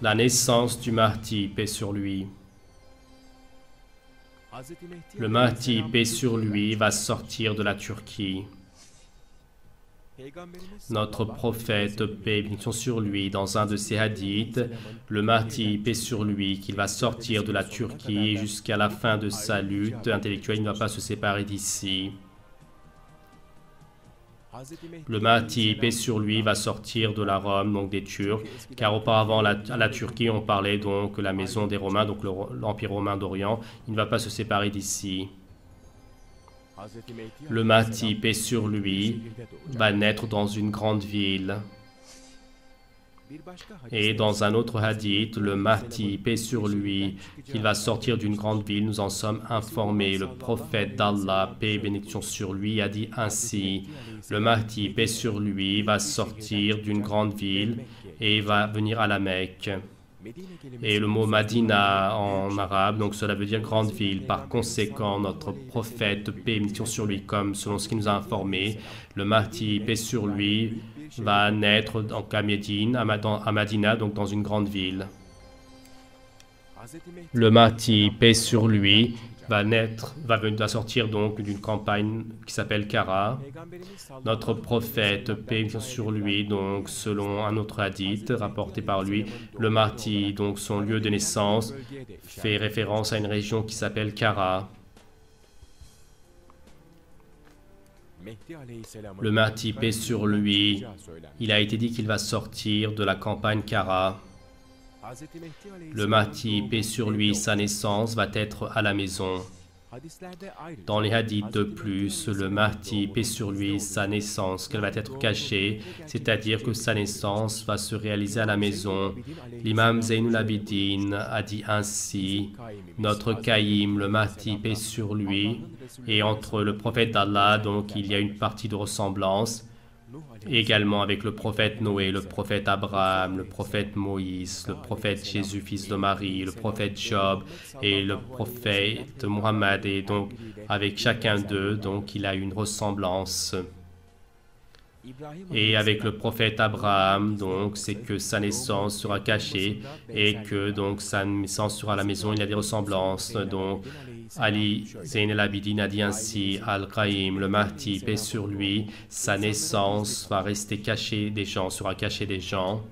La naissance du Mahdi, paix sur lui. Le Mahdi, paix sur lui, va sortir de la Turquie. Notre prophète, paix et bénédiction sur lui, dans un de ses hadiths, le Mahdi, paix sur lui, qu'il va sortir de la Turquie jusqu'à la fin de sa lutte intellectuelle, il ne va pas se séparer d'ici. Le Mahdi, paix sur lui, va sortir de la Rome, donc des Turcs, car auparavant, à la Turquie, on parlait donc la maison des Romains, donc l'Empire romain d'Orient. Il ne va pas se séparer d'ici. Le Mahdi, paix sur lui, va naître dans une grande ville. Et dans un autre hadith, le Mahdi, paix sur lui, qu'il va sortir d'une grande ville, nous en sommes informés. Le prophète d'Allah, paix et bénédiction sur lui, a dit ainsi: le Mahdi, paix sur lui, va sortir d'une grande ville et va venir à la Mecque. Et le mot Madina en arabe, donc cela veut dire grande ville. Par conséquent, notre prophète, paix et bénédiction sur lui, comme selon ce qu'il nous a informé, le Mahdi, paix sur lui, va naître à Médine, à Madina, donc dans une grande ville. Le Mahdi, paix sur lui, va sortir donc d'une campagne qui s'appelle Kara. Notre prophète, paix sur lui, donc selon un autre hadith rapporté par lui, le Mahdi, donc son lieu de naissance, fait référence à une région qui s'appelle Kara. Le Mahdi, paix sur lui, il a été dit qu'il va sortir de la campagne Kara. Le Mahdi, paix sur lui, sa naissance va être à la maison. Dans les hadiths de plus, le Mahdi, paix sur lui, sa naissance, qu'elle va être cachée, c'est-à-dire que sa naissance va se réaliser à la maison. L'imam Zainul Abidin a dit ainsi: notre Qaïm, le Mahdi, paix sur lui, et entre le prophète d'Allah, donc il y a une partie de ressemblance, également avec le prophète Noé, le prophète Abraham, le prophète Moïse, le prophète Jésus, fils de Marie, le prophète Job et le prophète Mohammed. Et donc, avec chacun d'eux, donc, il a une ressemblance. Et avec le prophète Abraham, donc, c'est que sa naissance sera cachée et que, donc, sa naissance sera à la maison, il y a des ressemblances. Donc, Ali Zayn al-Abidin a dit ainsi: Al-Qaïm, le Mahdi, paix sur lui, sa naissance va rester cachée des gens, sera cachée des gens.